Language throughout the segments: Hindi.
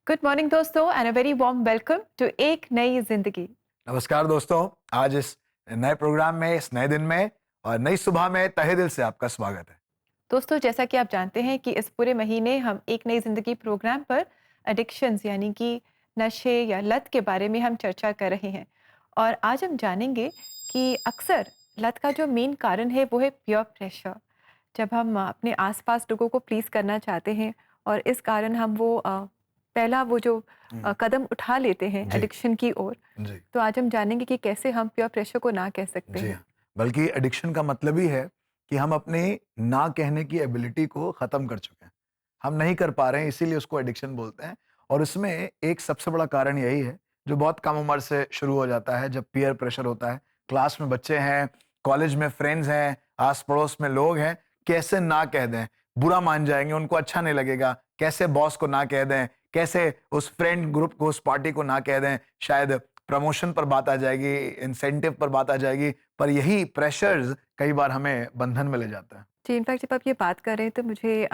गुड मॉर्निंग दोस्तों and a very warm welcome to एक नई जिंदगी। नमस्कार दोस्तों। आज इस नए प्रोग्राम में, इस नए दिन में और नई सुबह में तहे दिल से आपका स्वागत है। दोस्तों जैसा कि आप जानते हैं कि इस पूरे महीने हम एक नई जिंदगी प्रोग्राम पर एडिक्शंस यानी कि नशे या लत के बारे में हम चर्चा कर रहे हैं। और आज हम जानेंगे कि अक्सर लत का जो मेन कारण है वो है पीयर प्रेशर। जब हम अपने आसपास लोगों को प्लीज़ करना चाहते हैं और इस कारण हम वो पहला वो जो हम्म, कदम उठा लेते हैं जी एडिक्शन की ओर। जी तो आज हम जानेंगे कि कैसे हम पीयर प्रेशर को ना कह सकते जी हैं। हाँ। बल्कि एडिक्शन का मतलब ही है कि हम अपने ना कहने की एबिलिटी को खत्म कर चुके हैं। हम नहीं कर पा रहे हैं, इसीलिए उसको एडिक्शन बोलते हैं। और इसमें एक सबसे बड़ा कारण यही है, जो बहुत कम उम्र से शुरू हो जाता है, जब पीयर प्रेशर होता है। क्लास में बच्चे हैं, कॉलेज में फ्रेंड्स हैं, आस पड़ोस में लोग हैं, कैसे ना कह दें, बुरा मान जाएंगे, उनको अच्छा नहीं लगेगा। कैसे बॉस को ना कह दें, कैसे उस फ्रेंड ग्रुप को, उस पार्टी को ना कह दें। शायद प्रमोशन पर बात आ जाएगी, इंसेंटिव पर बात आ जाएगी, पर यही प्रेशर्स कई बार हमें बंधन में ले जाता है। जी, इनफैक्ट जब आप ये बात कर रहे हैं तो मुझे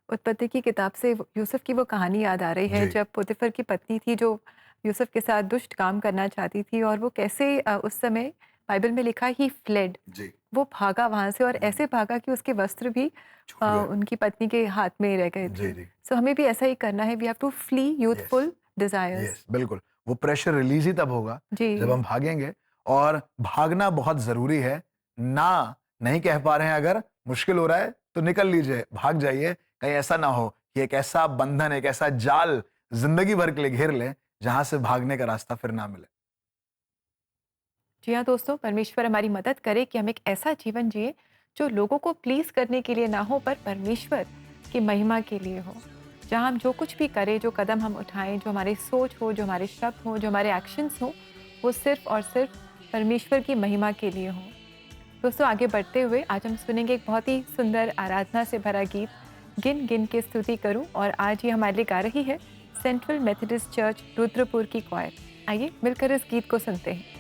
उत्पत्ति की किताब से यूसुफ की वो कहानी याद आ रही है, जी जब पोतीफर की पत्नी थी जो यूसुफ के साथ दुष्ट काम करना चाहती थी, और वो कैसे उस समय बाइबल में लिखा ही फ्लेड, जी। वो भागा वहां से, और हम्म, ऐसे भागा कि उसके वस्त्र भी छूट गए। उनकी पत्नी के हाथ में रह गए जी थे। जी। सो हमें भी ऐसा ही करना है, we have to flee yes youthful desires. Yes, बिल्कुल। वो प्रेशर रिलीज ही तब होगा जी। जब हम भागेंगे। और भागना बहुत जरूरी है। ना नहीं कह पा रहे हैं, अगर मुश्किल हो रहा है तो निकल लीजिए, भाग जाइए। कहीं ऐसा ना हो कि एक ऐसा बंधन, एक ऐसा जाल जिंदगी भर के लिए घेर ले, जहां से भागने का रास्ता फिर ना मिले। जी हाँ दोस्तों, परमेश्वर हमारी मदद करे कि हम एक ऐसा जीवन जिए जो लोगों को प्लीज करने के लिए ना हो, पर परमेश्वर की महिमा के लिए हो। जहाँ हम जो कुछ भी करें, जो कदम हम उठाएं, जो हमारी सोच हो, जो हमारे शब्द हो, जो हमारे एक्शंस हो, वो सिर्फ और सिर्फ परमेश्वर की महिमा के लिए हो। दोस्तों आगे बढ़ते हुए आज हम सुनेंगे एक बहुत ही सुंदर आराधना से भरा गीत, गिन गिन के स्तुति करूं। और आज ये हमारे लिए गा रही है सेंट्रल मेथोडिस्ट चर्च रुद्रपुर की क्वायर। आइए मिलकर इस गीत को सुनते हैं।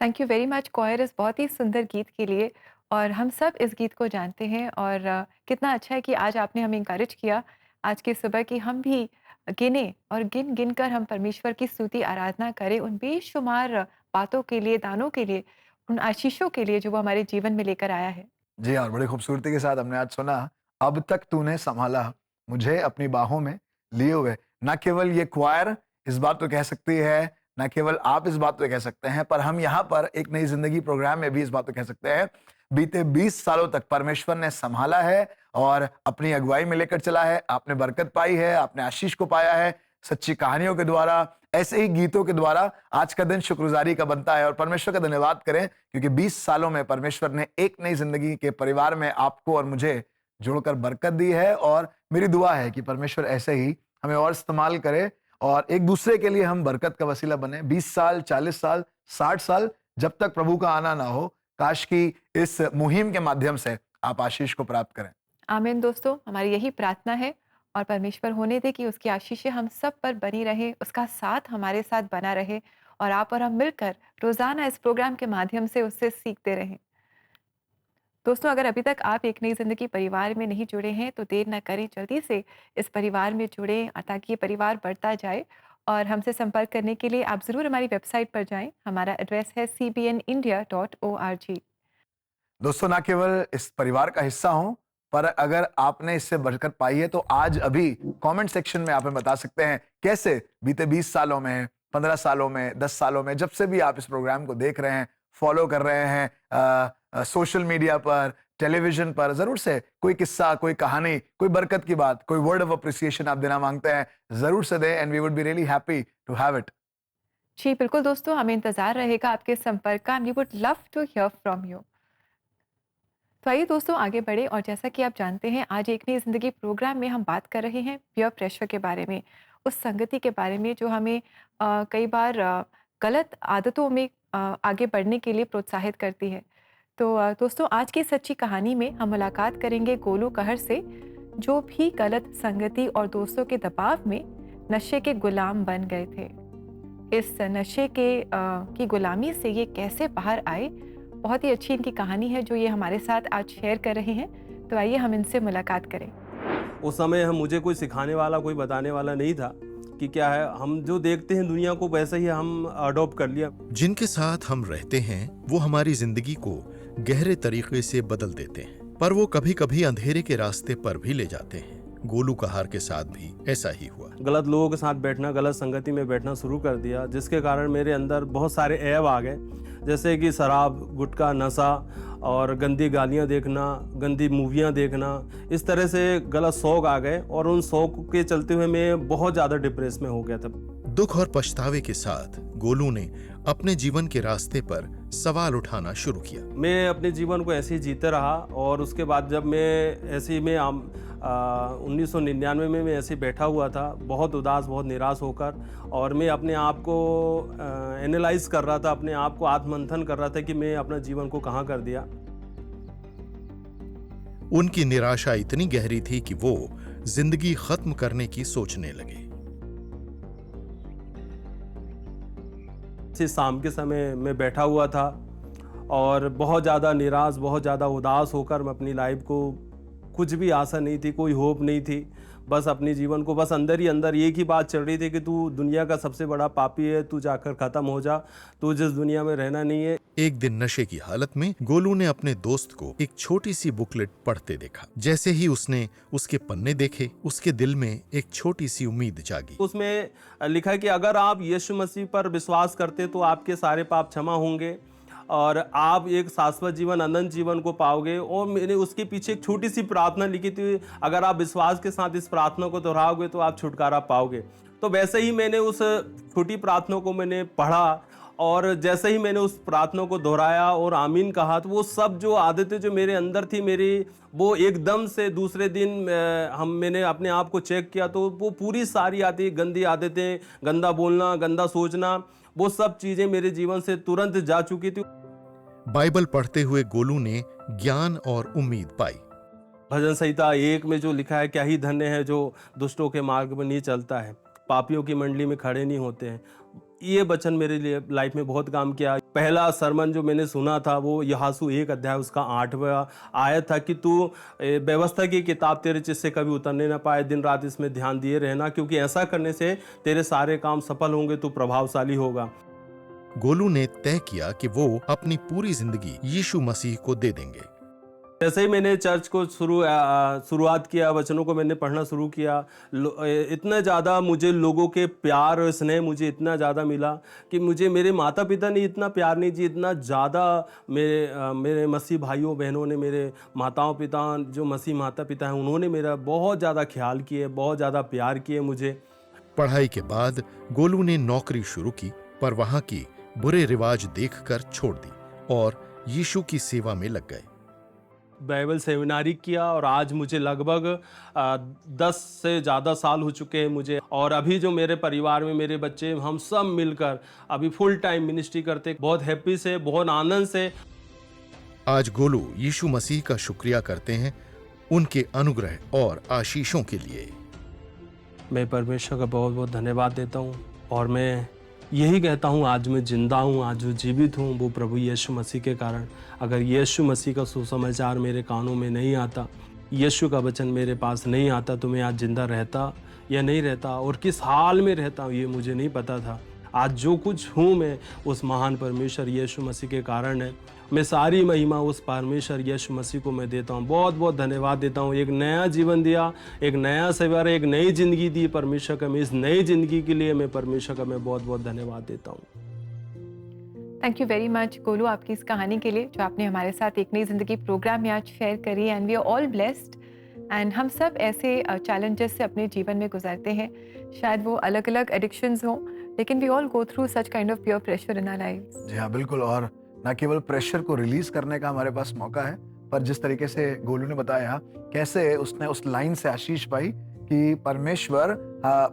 थैंक यू वेरी मच कोयर इस बहुत ही सुंदर गीत के लिए। और हम सब इस गीत को जानते हैं और कितना अच्छा है कि आज आपने हमें इनकरेज किया आज की सुबह कि हम भी गिने और गिन गिन कर हम परमेश्वर की स्तुति आराधना करें उन बेशुमार बातों के लिए, दानों के लिए, उन आशीषों के लिए जो वो हमारे जीवन में लेकर आया है। जी हाँ, और बड़ी खूबसूरती के साथ हमने आज सुना, अब तक तूने सँभाला मुझे अपनी बाहों में लिए हुए। ना केवल ये क्वायर इस बात को कह सकती है, ना केवल आप इस बात को कह सकते हैं, पर हम यहाँ पर एक नई ज़िंदगी प्रोग्राम में भी इस बात को कह सकते हैं। बीते 20 सालों तक परमेश्वर ने सँभाला है और अपनी अगुवाई में लेकर चला है। आपने बरकत पाई है, आपने आशीष को पाया है, सच्ची कहानियों के द्वारा, ऐसे ही गीतों के द्वारा आज का दिन शुक्रगुज़ारी का बनता है और परमेश्वर का धन्यवाद करें क्योंकि 20 सालों में परमेश्वर ने एक नई ज़िंदगी के परिवार में आपको और मुझे जोड़कर बरकत दी है और मेरी दुआ है कि परमेश्वर ऐसे ही हमें और इस्तेमाल करे और एक-दूसरे के लिए हम बरकत का वसीला बने। 20 साल, 40 साल, 60 साल जब तक प्रभु का आना ना हो, काश कि इस मुहिम के माध्यम से आप आशीष को प्राप्त करें। आमीन दोस्तों, हमारी यही प्रार्थना है और परमेश्वर होने दे कि उसकी आशीषें हम सब पर बनी रहे, उसका साथ हमारे साथ बना रहे और आप और हम मिलकर रोज़ाना इस प्रोग्राम के माध्यम से उससे सीखते रहें। दोस्तों, अगर अभी तक आप एक नई ज़िंदगी परिवार में नहीं जुड़े हैं, तो देर ना करें, जल्दी से इस परिवार में जुड़ें ताकि ये परिवार बढ़ता जाए। और हमसे संपर्क करने के लिए आप ज़रूर हमारी वेबसाइट पर जाएँ। हमारा एड्रेस है cbnindia.org। दोस्तों ना केवल इस परिवार का हिस्सा हों, पर अगर आपने इससे बढ़कर पाई है तो आज अभी कमेंट सेक्शन में आप हमें बता सकते हैं कैसे बीते 20 सालों में, 15 सालों में, 10 सालों में जब से भी आप इस प्रोग्राम को देख रहे हैं, फॉलो कर रहे हैं सोशल मीडिया पर, टेलीविजन पर, ज़रूर से कोई किस्सा, कोई कहानी, कोई बरकत की बात, कोई वर्ड ऑफ अप्रिसिएशन आप देना मांगते हैं, ज़रूर से दें and we would be really happy to have it. जी, बिल्कुल दोस्तों, हमें इंतज़ार रहेगा आपके संपर्क का। We would love to hear from you. तो आइए दोस्तों आगे बढ़े और जैसा कि आप जानते हैं आज एक नई ज़िंदगी प्रोग्राम में हम बात कर रहे हैं पीयर प्रेशर के बारे में, उस संगति के बारे में जो हमें कई बार गलत आदतों में आगे बढ़ने के लिए प्रोत्साहित करती है। तो दोस्तों आज की सच्ची कहानी में हम मुलाकात करेंगे गोलू कहर से, जो भी गलत संगति और दोस्तों के दबाव में नशे के गुलाम बन गए थे। इस नशे की गुलामी से ये कैसे बाहर आए, बहुत ही अच्छी इनकी कहानी है जो ये हमारे साथ आज शेयर कर रहे हैं। तो आइए हम इनसे मुलाकात करें। उस समय हम मुझे कोई सिखाने वाला, कोई बताने वाला नहीं था कि क्या है, हम जो देखते हैं दुनिया को वैसे ही हम अडॉप्ट कर लिया। जिनके साथ हम रहते हैं वो हमारी जिंदगी को गहरे तरीके से बदल देते हैं, पर वो कभी कभी अंधेरे के रास्ते पर भी ले जाते हैं। गोलू कहार के साथ भी ऐसा ही हुआ। गलत लोगों के साथ बैठना, गलत संगति में बैठना शुरू कर दिया, जिसके कारण मेरे अंदर बहुत सारे ऐब आ गए, जैसे कि शराब, गुटखा, नशा और गंदी गालियाँ देखना, गंदी मूवियाँ देखना। इस तरह से गलत शौक आ गए और उन शौक के चलते हुए मैं बहुत ज़्यादा डिप्रेस में हो गया था। दुख और पछतावे के साथ गोलू ने अपने जीवन के रास्ते पर सवाल उठाना शुरू किया। मैं अपने जीवन को ऐसे ही जीते रहा और उसके बाद जब मैं ऐसे ही मैं 1999 में मैं ऐसे बैठा हुआ था, बहुत उदास, बहुत निराश होकर, और मैं अपने आप को एनालाइज कर रहा था, अपने आप को आत्ममंथन कर रहा था कि मैं अपना जीवन को कहाँ कर दिया। उनकी निराशा इतनी गहरी थी कि वो जिंदगी खत्म करने की सोचने लगे। शाम के समय मैं बैठा हुआ था और बहुत ज़्यादा निराश, बहुत ज़्यादा उदास होकर मैं अपनी लाइफ को, कुछ भी आशा नहीं थी, कोई होप नहीं थी, बस अपने जीवन को बस अंदर ही अंदर एक ही बात चल रही थी कि तू दुनिया का सबसे बड़ा पापी है, तू जाकर ख़त्म हो जा, तू जिस दुनिया में रहना नहीं है। एक दिन नशे की हालत में गोलू ने अपने दोस्त को एक छोटी सी बुकलेट पढ़ते देखा। जैसे ही उसने उसके पन्ने देखे, उसके दिल में एक छोटी सी उम्मीद जागी। उसमें लिखा है कि अगर आप यीशु मसीह पर विश्वास करते तो आपके सारे पाप क्षमा होंगे और आप एक शाश्वत जीवन, अनंत जीवन को पाओगे। और मैंने उसके पीछे एक छोटी सी प्रार्थना लिखी थी, अगर आप विश्वास के साथ इस प्रार्थना को दोहराओगे तो आप छुटकारा पाओगे। तो वैसे ही मैंने उस छोटी प्रार्थना को मैंने पढ़ा और जैसे ही मैंने उस प्रार्थना को दोहराया और आमीन कहा, तो वो सब जो आदतें जो मेरे अंदर थी मेरी, वो एकदम से दूसरे दिन मैंने अपने आप को चेक किया तो वो पूरी सारी गंदी आदतें, गंदा बोलना, गंदा सोचना, वो सब चीज़ें मेरे जीवन से तुरंत जा चुकी थी। बाइबल पढ़ते हुए गोलू ने ज्ञान और उम्मीद पाई। भजन संहिता 1 में जो लिखा है, क्या ही धन्य है जो दुष्टों के मार्ग में नहीं चलता है, पापियों की मंडली में खड़े नहीं होते हैं। ये वचन मेरे लिए लाइफ में बहुत काम किया। पहला सरमन जो मैंने सुना था वो यहोशू 1 अध्याय उसका 8वां आयत था कि तू व्यवस्था की किताब तेरे चित्त से कभी उतरने ना पाए, दिन रात इसमें ध्यान दिए रहना, क्योंकि ऐसा करने से तेरे सारे काम सफल होंगे, तू प्रभावशाली होगा। गोलू ने तय किया कि वो अपनी पूरी जिंदगी यीशु मसीह को दे देंगे। जैसे ही मैंने चर्च को शुरुआत किया, वचनों को मैंने पढ़ना शुरू किया, इतना ज़्यादा मुझे लोगों के प्यार और स्नेह मुझे इतना ज़्यादा मिला कि मुझे मेरे माता पिता ने इतना प्यार नहीं दिया, इतना ज़्यादा मेरे मसीह भाइयों बहनों ने, मेरे माताओं पिता जो मसीह माता पिता हैं, उन्होंने मेरा बहुत ज़्यादा ख्याल किए, बहुत ज़्यादा प्यार किए मुझे। पढ़ाई के बाद गोलू ने नौकरी शुरू की, पर वहां की बुरे रिवाज देखकर छोड़ दी और यीशु की सेवा में लग गए। बाइबल सेमिनारी किया और आज मुझे लगभग 10 से ज़्यादा साल हो चुके हैं मुझे, और अभी जो मेरे परिवार में मेरे बच्चे हम सब मिलकर अभी फुल टाइम मिनिस्ट्री करते, बहुत हैप्पी से, बहुत आनंद से। आज गोलू यीशु मसीह का शुक्रिया करते हैं उनके अनुग्रह और आशीषों के लिए। मैं परमेश्वर का बहुत बहुत धन्यवाद देता हूँ और मैं यही कहता हूँ, आज मैं जिंदा हूँ, आज जो जीवित हूँ वो प्रभु यीशु मसीह के कारण। अगर यीशु मसीह का सुसमाचार मेरे कानों में नहीं आता, यीशु का वचन मेरे पास नहीं आता, तो मैं आज जिंदा रहता या नहीं रहता, और किस हाल में रहता ये मुझे नहीं पता था। आज जो कुछ हूँ मैं उस महान परमेश्वर यीशु मसीह के कारण है। मैं सारी महिमा उस परमेश्वर यीशु मसीह को मैं देता हूँ, बहुत बहुत धन्यवाद देता हूँ। एक नया जीवन दिया, एक नया सवेरा, एक नई जिंदगी दी परमेश्वर का। मैं इस नई जिंदगी के लिए मैं परमेश्वर का मैं बहुत बहुत धन्यवाद देता हूँ। Thank you very much Golu, आपकी इस कहानी के लिए जो आपने हमारे साथ एक नई ज़िंदगी प्रोग्राम में आज शेयर करी। And we are all blessed, and हम सब ऐसे चैलेंजेस से अपने जीवन में गुजरते हैं। शायद वो अलग अलग एडिक्शंस हों, लेकिन we all go through such kind of pure pressure in our lives. जी हाँ, बिल्कुल। और न केवल प्रेशर को रिलीज करने का हमारे पास मौका है, पर जिस तरीके से गोलू ने बताया कैसे उसने उस लाइन से आशीष पाई कि परमेश्वर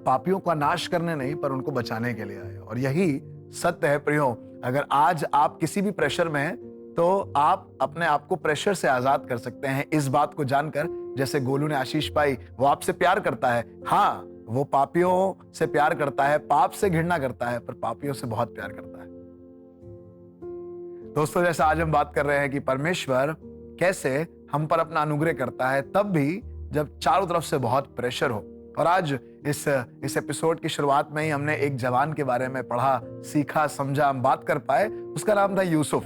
पापियों का नाश करने नहीं पर उनको बचाने के लिए आए। और यही सत्य है प्रियो। अगर आज आप किसी भी प्रेशर में हैं तो आप अपने आप को प्रेशर से आजाद कर सकते हैं, इस बात को जानकर जैसे गोलू ने आशीष पाई। वो आपसे प्यार करता है, हाँ वो पापियों से प्यार करता है, पाप से घृणा करता है, पर पापियों से बहुत प्यार करता है। दोस्तों, जैसा आज हम बात कर रहे हैं कि परमेश्वर कैसे हम पर अपना अनुग्रह करता है, तब भी जब चारों तरफ से बहुत प्रेशर हो। और आज इस एपिसोड की शुरुआत में ही हमने एक जवान के बारे में पढ़ा, सीखा, समझा, हम बात कर पाए। उसका नाम था यूसुफ।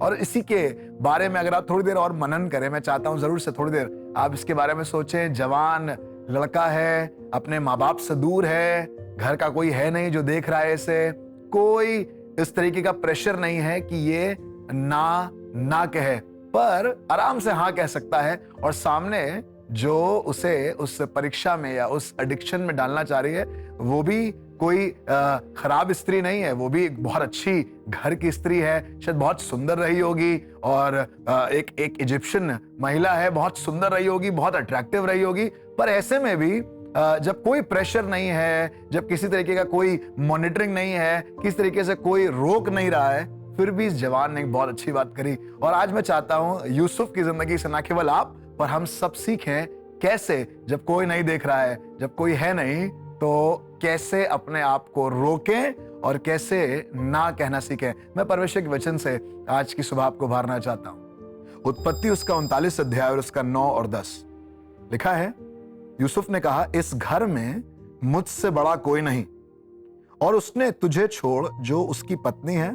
और इसी के बारे में अगर आप थोड़ी देर और मनन करें, मैं चाहता हूं जरूर से थोड़ी देर आप इसके बारे में सोचें। जवान लड़का है, अपने माँ बाप से दूर है, घर का कोई है नहीं जो देख रहा है इसे, कोई इस तरीके का प्रेशर नहीं है कि ये ना कहे, पर आराम से हाँ कह सकता है। और सामने जो उसे उस परीक्षा में या उस एडिक्शन में डालना चाह रही है वो भी कोई खराब स्त्री नहीं है, वो भी एक बहुत अच्छी घर की स्त्री है, शायद बहुत सुंदर रही होगी। और एक इजिप्शियन महिला है, बहुत सुंदर रही होगी, बहुत अट्रैक्टिव रही होगी। पर ऐसे में भी जब कोई प्रेशर नहीं है, जब किसी तरीके का कोई मॉनिटरिंग नहीं है, किसी तरीके से कोई रोक नहीं रहा है, फिर भी इस जवान ने एक बहुत अच्छी बात करी। और आज मैं चाहता हूं यूसुफ की जिंदगी से ना केवल आप पर हम सब सीखें कैसे जब कोई नहीं देख रहा है, जब कोई है नहीं, तो कैसे अपने आप को रोकें और कैसे ना कहना सीखें। मैं परमेश्वर के वचन से आज की सुबह आपको उभारना चाहता हूं। उत्पत्ति उसका 39 अध्याय और उसका 9 और 10 लिखा है, यूसुफ ने कहा, इस घर में मुझसे बड़ा कोई नहीं, और उसने तुझे छोड़ जो उसकी पत्नी है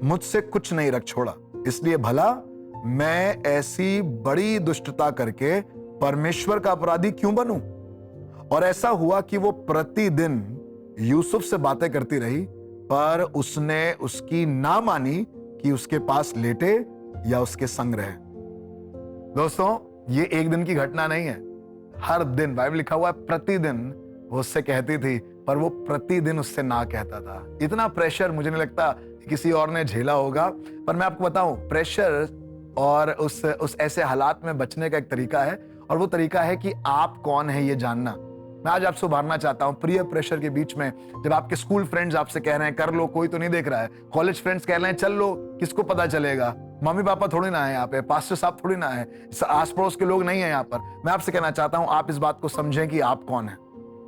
मुझसे कुछ नहीं रख छोड़ा। इसलिए भला मैं ऐसी बड़ी दुष्टता करके परमेश्वर का अपराधी क्यों बनूं? और ऐसा हुआ कि वो प्रतिदिन यूसुफ से बातें करती रही, पर उसने उसकी ना मानी कि उसके पास लेटे या उसके संग रहे। दोस्तों, ये एक दिन की घटना नहीं है, हर दिन बाइबल लिखा हुआ है प्रतिदिन वो उससे कहती थी, पर वो प्रतिदिन उससे ना कहता था। इतना प्रेशर मुझे नहीं लगता किसी और ने झेला होगा। पर मैं आपको बताऊं, प्रेशर और उस ऐसे हालात में बचने का एक तरीका है, और वो तरीका है कि आप कौन है ये जानना। मैं आज आपसे उभारना चाहता हूं प्रिय प्रेशर के बीच में। जब आपके स्कूल फ्रेंड्स आपसे कह रहे हैं कर लो, कोई तो नहीं देख रहा है, कॉलेज फ्रेंड्स कह रहे हैं चल लो, किसको पता चलेगा, मम्मी पापा थोड़ी ना है यहाँ पे, पास्टर साहब थोड़ी ना है, आस पड़ोस के लोग नहीं है यहाँ पर। मैं आपसे कहना चाहता हूं आप इस बात को समझें कि आप कौन है।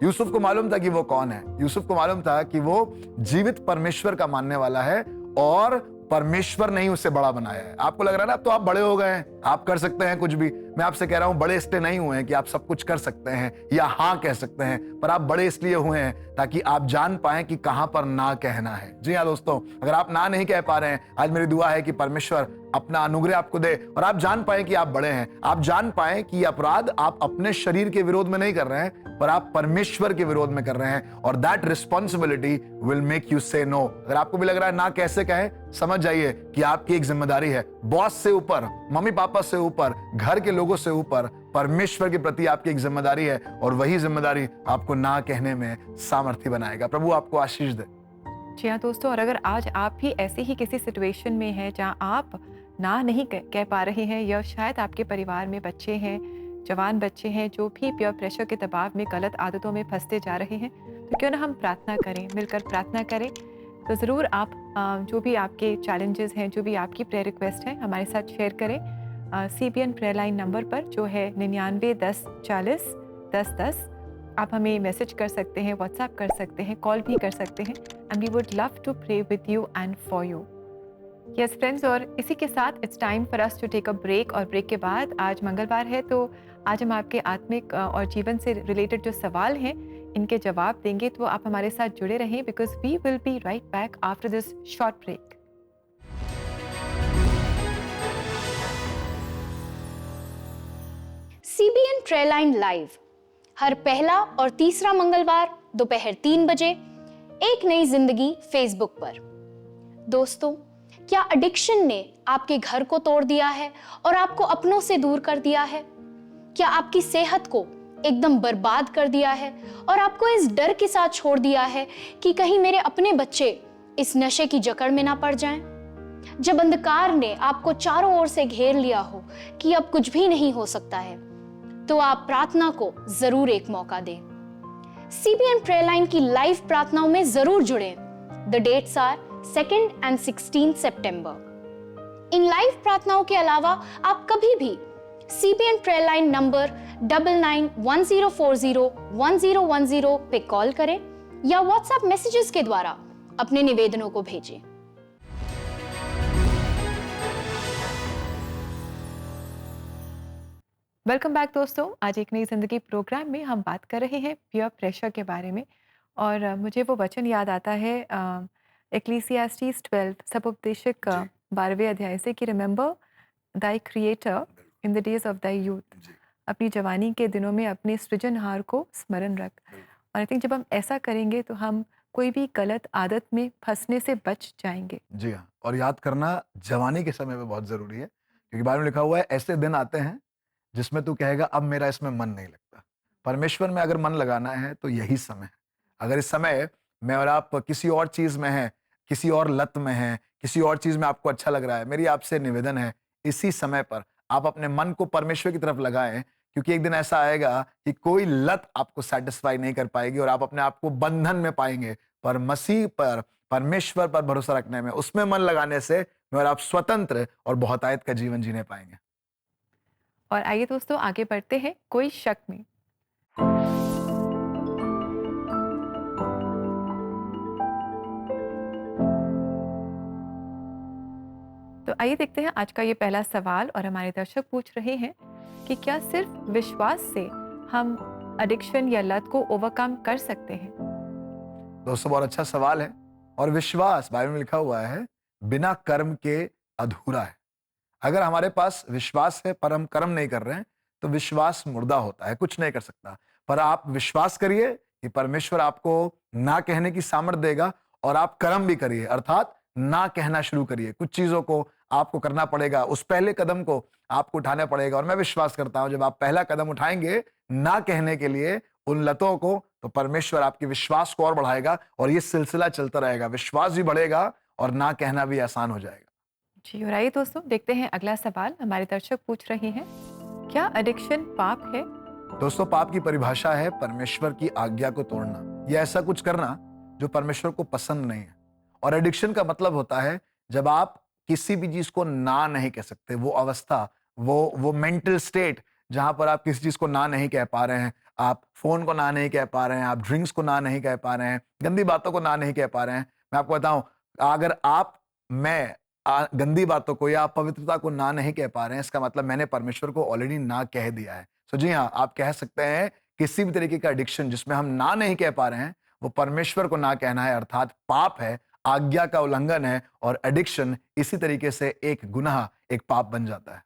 यूसुफ को मालूम था कि वो कौन है। यूसुफ को मालूम था कि वो जीवित परमेश्वर का मानने वाला है, और परमेश्वर ने ही उसे बड़ा बनाया है। आपको लग रहा है ना अब तो आप बड़े हो गए हैं, आप कर सकते हैं कुछ भी। मैं आपसे कह रहा हूं बड़े इसलिए नहीं हुए हैं कि आप सब कुछ कर सकते हैं या हाँ कह सकते हैं, पर आप बड़े इसलिए हुए हैं ताकि आप जान पाएं कि कहां पर ना कहना है। जी हाँ दोस्तों, अगर आप ना नहीं कह पा रहे हैं, आज मेरी दुआ है कि परमेश्वर अपना अनुग्रह आपको दे और आप जान पाएं कि आप बड़े हैं। आप जान पाएं कि अपराध आप अपने शरीर के विरोध में नहीं कर रहे हैं, पर आप परमेश्वर के विरोध में कर रहे हैं, और that responsibility will make you से नो। अगर आपको भी लग रहा है ना कैसे कहें, समझ जाइए कि आपकी एक जिम्मेदारी है। बॉस से ऊपर, मम्मी पापा से ऊपर, घर के लोगों से ऊपर परमेश्वर के प्रति आपकी एक जिम्मेदारी है, और वही जिम्मेदारी आपको ना कहने में सामर्थ्य बनाएगा। प्रभु आपको आशीष दे। जी हाँ दोस्तों, और अगर आज आप भी ऐसी ही किसी सिचुएशन में हैं जहाँ आप ना नहीं कह पा रहे हैं, या शायद आपके परिवार में बच्चे हैं, जवान बच्चे हैं जो भी पीयर प्रेशर के दबाव में गलत आदतों में फंसते जा रहे हैं, तो क्यों ना हम प्रार्थना करें, मिलकर प्रार्थना करें। तो ज़रूर आप जो भी आपके चैलेंजेस हैं, जो भी आपकी प्रेयर रिक्वेस्ट है, हमारे साथ शेयर करें CBN प्रेयर लाइन नंबर पर, जो है 99 10 40 10 10। आप हमें मैसेज कर सकते हैं, व्हाट्सएप कर सकते हैं, कॉल भी कर सकते हैं, and we would love to pray with you and for you. Yes friends, और इसी के साथ it's time for us to take a break. और ब्रेक के बाद, आज मंगलवार है, तो आज हम आपके आत्मिक और जीवन से रिलेटेड जो सवाल हैं, इनके जवाब देंगे। तो आप हमारे साथ जुड़े रहें, because we will be right back after this short break. CBN prayer line live हर पहला और तीसरा मंगलवार दोपहर 3 बजे, एक नई जिंदगी फेसबुक पर। दोस्तों, क्या एडिक्शन ने आपके घर को तोड़ दिया है और आपको अपनों से दूर कर दिया है? क्या आपकी सेहत को एकदम बर्बाद कर दिया है और आपको इस डर के साथ छोड़ दिया है कि कहीं मेरे अपने बच्चे इस नशे की जकड़ में ना पड़ जाएं? जब अंधकार ने आपको चारों ओर से घेर लिया हो कि अब कुछ भी नहीं हो सकता है, तो आप प्रार्थना को जरूर एक मौका दें। CBN प्रेयर लाइन की लाइव प्रार्थनाओं में जरूर जुड़ें। द डेट्स आर 2 and 16 सितंबर। इन लाइव प्रार्थनाओं के अलावा आप कभी भी CBN प्रेयर लाइन नंबर 9910401010 पे कॉल करें या व्हाट्सएप मैसेजेस के द्वारा अपने निवेदनों को भेजें। वेलकम बैक दोस्तों। आज एक नई जिंदगी प्रोग्राम में हम बात कर रहे हैं पीयर प्रेशर के बारे में, और मुझे वो वचन याद आता है एक्लीसियास्टीज 12 सपोपदेशक 12वें अध्याय से कि remember Dai creator in the days of thy youth. अपनी जवानी के दिनों में अपने सृजनहार को स्मरण रख। और आई थिंक जब हम ऐसा करेंगे तो हम कोई भी गलत आदत में फंसने से बच जाएंगे। जी हाँ, और याद करना जवानी के समय में बहुत जरूरी है, क्योंकि बाइबल में लिखा हुआ है ऐसे दिन आते हैं जिसमें तू कहेगा अब मेरा इसमें मन नहीं लगता। परमेश्वर में अगर मन लगाना है तो यही समय है। अगर इस समय मैं और आप किसी और चीज में हैं, किसी और लत में हैं, किसी और चीज में आपको अच्छा लग रहा है, मेरी आपसे निवेदन है इसी समय पर आप अपने मन को परमेश्वर की तरफ लगाएं, क्योंकि एक दिन ऐसा आएगा कि कोई लत आपको सेटिस्फाई नहीं कर पाएगी और आप अपने आप को बंधन में पाएंगे। पर मसीह पर, परमेश्वर पर भरोसा रखने में, उसमें मन लगाने से मैं और आप स्वतंत्र और बहुतायत का जीवन जीने पाएंगे। और आइए दोस्तों, आगे बढ़ते हैं कोई शक में। तो आइए देखते हैं आज का ये पहला सवाल, और हमारे दर्शक पूछ रहे हैं कि क्या सिर्फ विश्वास से हम एडिक्शन या लत को ओवरकम कर सकते हैं? दोस्तों, बहुत अच्छा सवाल है। और विश्वास, बाइबल में लिखा हुआ है, बिना कर्म के अधूरा है। अगर हमारे पास विश्वास है पर हम कर्म नहीं कर रहे हैं, तो विश्वास मुर्दा होता है, कुछ नहीं कर सकता। पर आप विश्वास करिए कि परमेश्वर आपको ना कहने की सामर्थ देगा, और आप कर्म भी करिए, अर्थात ना कहना शुरू करिए। कुछ चीजों को आपको करना पड़ेगा, उस पहले कदम को आपको उठाना पड़ेगा। और मैं विश्वास करता हूं जब आप पहला कदम उठाएंगे ना कहने के लिए उन लतों को, तो परमेश्वर आपके विश्वास को और बढ़ाएगा, और ये सिलसिला चलता रहेगा। विश्वास भी बढ़ेगा और ना कहना भी आसान हो जाएगा। जी, और आइए दोस्तों देखते हैं अगला सवाल। हमारे दर्शक पूछ रहे हैं, क्या एडिक्शन पाप है? दोस्तों, पाप की परिभाषा है परमेश्वर की आज्ञा को तोड़ना, या ऐसा कुछ करना जो परमेश्वर को पसंद नहीं है। और एडिक्शन का मतलब होता है जब आप किसी भी चीज को ना नहीं कह सकते, वो अवस्था, वो मेंटल स्टेट जहां पर आप किसी चीज को ना नहीं कह पा रहे हैं। आप फोन को ना नहीं कह पा रहे हैं, आप ड्रिंक्स को ना नहीं कह पा रहे हैं, गंदी बातों को ना नहीं कह पा रहे हैं। मैं आपको बताऊं, अगर आप, मैं गंदी बातों को या अपवित्रता को ना नहीं कह पा रहे हैं, इसका मतलब मैंने परमेश्वर को ऑलरेडी ना कह दिया है। सो जी हाँ, आप कह सकते हैं किसी भी तरीके का एडिक्शन जिसमें हम ना नहीं कह पा रहे हैं, वो परमेश्वर को ना कहना है, अर्थात पाप है, आज्ञा का उल्लंघन है, और एडिक्शन इसी तरीके से एक गुनाह, एक पाप बन जाता है।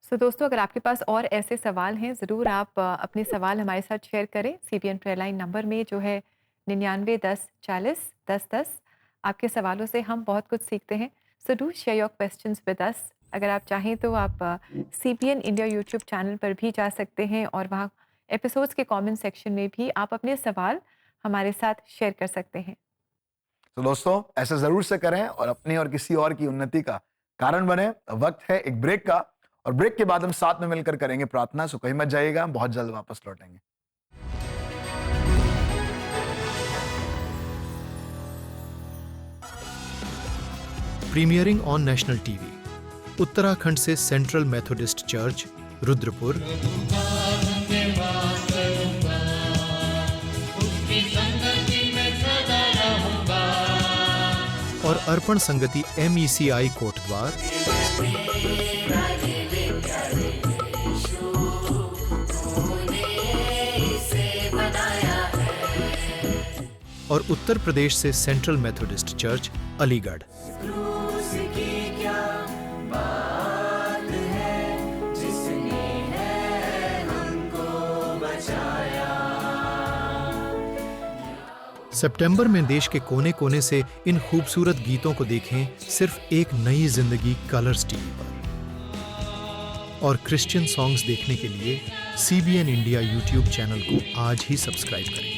सो दोस्तों, अगर आपके पास और ऐसे सवाल हैं, ज़रूर आप अपने सवाल हमारे साथ शेयर करें। CBN प्रेयर लाइन नंबर में जो है 99 10 40 10 10। आपके सवालों से हम बहुत कुछ सीखते हैं। So do share your questions with us. अगर आप चाहें तो आप CBN इंडिया यूट्यूब चैनल पर भी जा सकते हैं और वहाँ एपिसोड्स के कमेंट सेक्शन में भी आप अपने सवाल हमारे साथ शेयर कर सकते हैं। तो दोस्तों, ऐसा जरूर से करें और अपनी और किसी और की उन्नति का कारण बने। वक्त है एक ब्रेक का, और ब्रेक के बाद हम साथ में मिलकर करेंगे प्रार्थना। सो कहीं मत जाइएगा, हम बहुत जल्द वापस लौटेंगे। प्रीमियरिंग ऑन नेशनल टीवी, उत्तराखंड से सेंट्रल मेथोडिस्ट चर्च रुद्रपुर और अर्पण संगति MECI कोटद्वार और उत्तर प्रदेश से सेंट्रल मेथोडिस्ट चर्च अलीगढ़। सितंबर में देश के कोने कोने से इन खूबसूरत गीतों को देखें सिर्फ एक नई जिंदगी कलर्स टीवी पर। और क्रिश्चियन सॉन्ग्स देखने के लिए CBN इंडिया यूट्यूब चैनल को आज ही सब्सक्राइब करें।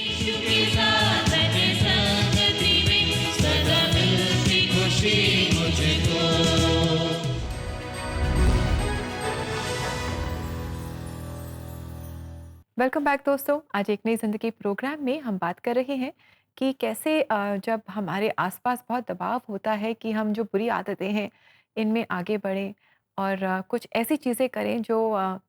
वेलकम बैक दोस्तों। आज एक नई ज़िंदगी प्रोग्राम में हम बात कर रहे हैं कि कैसे जब हमारे आसपास बहुत दबाव होता है कि हम जो बुरी आदतें हैं इनमें आगे बढ़ें और कुछ ऐसी चीज़ें करें जो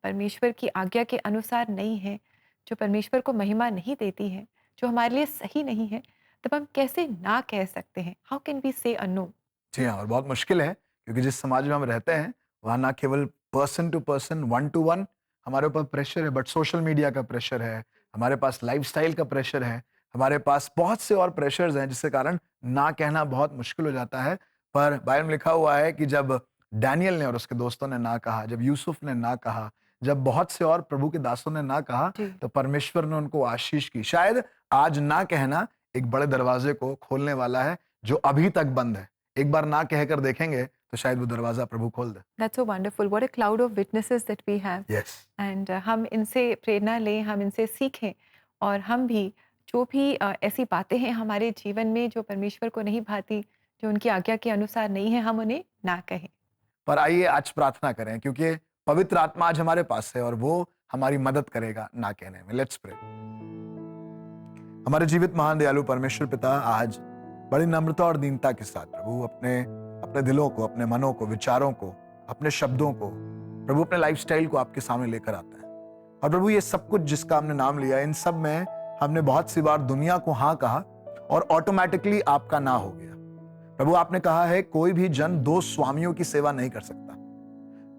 परमेश्वर की आज्ञा के अनुसार नहीं है, जो परमेश्वर को महिमा नहीं देती है, जो हमारे लिए सही नहीं है, तब हम कैसे ना कह सकते हैं? हाउ कैन वी से अ नो? जी हाँ, और बहुत मुश्किल है, क्योंकि जिस समाज में हम रहते हैं वहाँ ना केवल person to person, one to one हमारे ऊपर प्रेशर है, बट सोशल मीडिया का प्रेशर है, हमारे पास लाइफस्टाइल का प्रेशर है, हमारे पास बहुत से और प्रेशर्स हैं, जिसके कारण ना कहना बहुत मुश्किल हो जाता है। पर बाइबल में लिखा हुआ है कि जब डैनियल ने और उसके दोस्तों ने ना कहा, जब यूसुफ ने ना कहा, जब बहुत से और प्रभु के दासों ने ना कहा, जी। तो परमेश्वर ने उनको आशीष की। शायद आज ना कहना एक बड़े दरवाजे को खोलने वाला है जो अभी तक बंद है। एक बार ना कहकर देखेंगे तो शायद वो दरवाजा प्रभु खोल दे। That's so wonderful. What a cloud of witnesses that we have. Yes. And हम इनसे प्रेरणा लें, हम इनसे सीखें और हम भी जो भी ऐसी बातें हैं हमारे जीवन में जो परमेश्वर को नहीं भाती, जो उनकी आज्ञा के अनुसार नहीं है, हम उन्हें ना कहें। पर आइए आज प्रार्थना करें, क्योंकि पवित्र आत्मा आज हमारे पास है और वो हमारी मदद करेगा ना कहने में। Let's pray. हमारे जीवित महान दयालु परमेश्वर पिता, आज बड़ी नम्रता और दीनता के साथ प्रभु अपने दिलों को, अपने मनों को, विचारों को, अपने शब्दों को, प्रभु अपने लाइफस्टाइल को आपके सामने लेकर आते हैं। और प्रभु ये सब कुछ जिसका हमने नाम लिया, इन सब में हमने बहुत सी बार दुनिया को हाँ कहा और ऑटोमेटिकली आपका ना हो गया। प्रभु आपने कहा है कोई भी जन दो स्वामियों की सेवा नहीं कर सकता,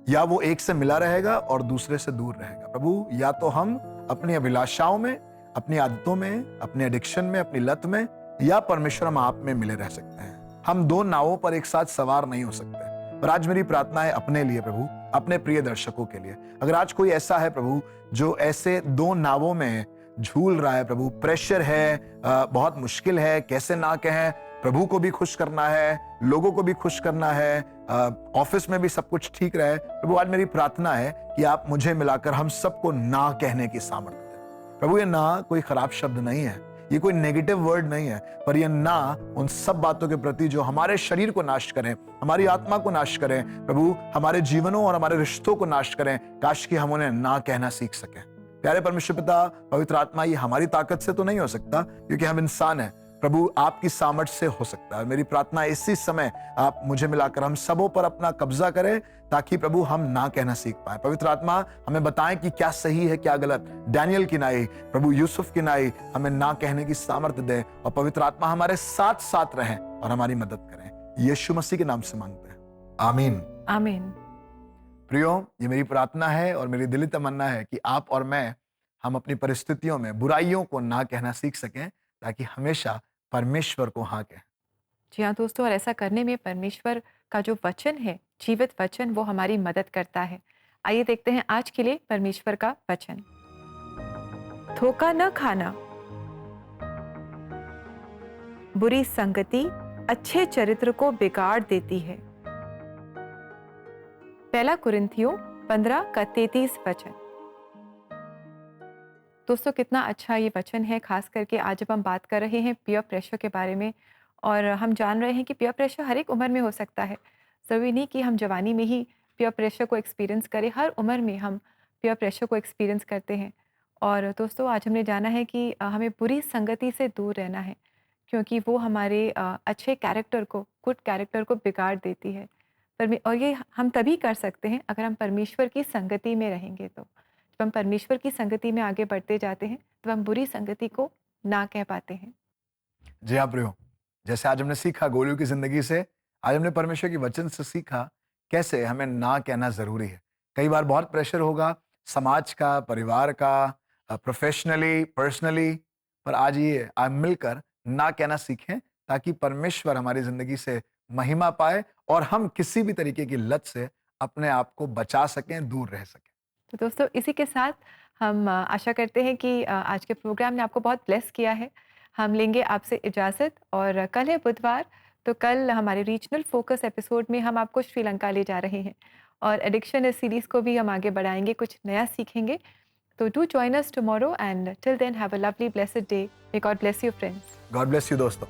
या वो एक से मिला रहेगा और दूसरे से दूर रहेगा। प्रभु या तो हम अपनी अभिलाषाओं में, अपनी आदतों में, अपने एडिक्शन में, अपनी लत में, या परमेश्वर हम आप में मिले रह सकते हैं। हम दो नावों पर एक साथ सवार नहीं हो सकते। पर आज मेरी प्रार्थना है अपने लिए प्रभु, अपने प्रिय दर्शकों के लिए। अगर आज कोई ऐसा है प्रभु जो ऐसे दो नावों में झूल रहा है प्रभु, प्रेशर है, बहुत मुश्किल है, कैसे ना कहें, प्रभु को भी खुश करना है, लोगों को भी खुश करना है, ऑफिस में भी सब कुछ ठीक रहे, प्रभु आज मेरी प्रार्थना है कि आप मुझे मिलाकर हम सबको ना कहने की सामर्थ्य दें। प्रभु ये ना कोई खराब शब्द नहीं है, ये कोई नेगेटिव वर्ड नहीं है, पर ये ना उन सब बातों के प्रति जो हमारे शरीर को नाश करें, हमारी आत्मा को नाश करें, प्रभु हमारे जीवनों और हमारे रिश्तों को नाश करें, काश कि हम उन्हें ना कहना सीख सकें। प्यारे परमेश्वर पिता, पवित्र आत्मा, ये हमारी ताकत से तो नहीं हो सकता क्योंकि हम इंसान हैं, प्रभु आपकी सामर्थ से हो सकता है। मेरी प्रार्थना इसी समय आप मुझे मिलाकर हम सबों पर अपना कब्जा करें, ताकि प्रभु हम ना कहना सीख पाए। पवित्र आत्मा हमें बताएं कि क्या सही है क्या गलत। डैनियल की नाई, प्रभु यूसुफ की नाई, हमें ना कहने की सामर्थ्य दें और पवित्र आत्मा हमारे साथ साथ रहें और हमारी मदद करें। यीशु मसीह के नाम से मांगते हैं, आमीन। आमीन। प्रियो, ये मेरी प्रार्थना है और मेरी दिली तमन्ना है कि आप और मैं हम अपनी परिस्थितियों में बुराइयों को ना कहना सीख सकें, ताकि हमेशा परमेश्वर को हाँ कहें। जी हाँ दोस्तों, और ऐसा करने में परमेश्वर का जो वचन है, जीवित वचन, वो हमारी मदद करता है। आइए देखते हैं आज के लिए परमेश्वर का वचन। धोखा न खाना। बुरी संगति अच्छे चरित्र को बिगाड़ देती है। पहला कुरिन्थियों 15 का 33 वचन। दोस्तों, कितना अच्छा ये वचन है, खास करके आज जब हम बात कर रहे हैं पीयर प्रेशर के बारे में, और हम जान रहे हैं कि पीयर प्रेशर हर एक उम्र में हो सकता है। ज़रूरी नहीं कि हम जवानी में ही पीयर प्रेशर को एक्सपीरियंस करें, हर उम्र में हम पीयर प्रेशर को एक्सपीरियंस करते हैं। और दोस्तों, आज हमने जाना है कि हमें बुरी संगति से दूर रहना है, क्योंकि वो हमारे अच्छे कैरेक्टर को, गुड कैरेक्टर को बिगाड़ देती है। और ये हम तभी कर सकते हैं अगर हम परमेश्वर की संगति में रहेंगे। तो जब हम परमेश्वर की संगति में आगे बढ़ते जाते हैं, तो हम बुरी संगति को ना कह पाते हैं। जी हाँ प्रियो, जैसे आज हमने सीखा गोलू की जिंदगी से, आज हमने परमेश्वर के वचन से सीखा कैसे हमें ना कहना जरूरी है। कई बार बहुत प्रेशर होगा, समाज का, परिवार का, प्रोफेशनली, पर्सनली, पर आज ये आज मिलकर ना कहना सीखें, ताकि परमेश्वर हमारी जिंदगी से महिमा पाए और हम किसी भी तरीके की लत से अपने आप को बचा सकें, दूर रह सकें। तो दोस्तों, इसी के साथ हम आशा करते हैं कि आज के प्रोग्राम ने आपको बहुत ब्लेस किया है। हम लेंगे आपसे इजाज़त, और कल है बुधवार, तो कल हमारे रीजनल फोकस एपिसोड में हम आपको श्रीलंका ले जा रहे हैं, और एडिक्शन इस सीरीज़ को भी हम आगे बढ़ाएंगे, कुछ नया सीखेंगे। तो do join us tomorrow, and till then have a lovely blessed day. May God bless you friends. God bless you दोस्तों।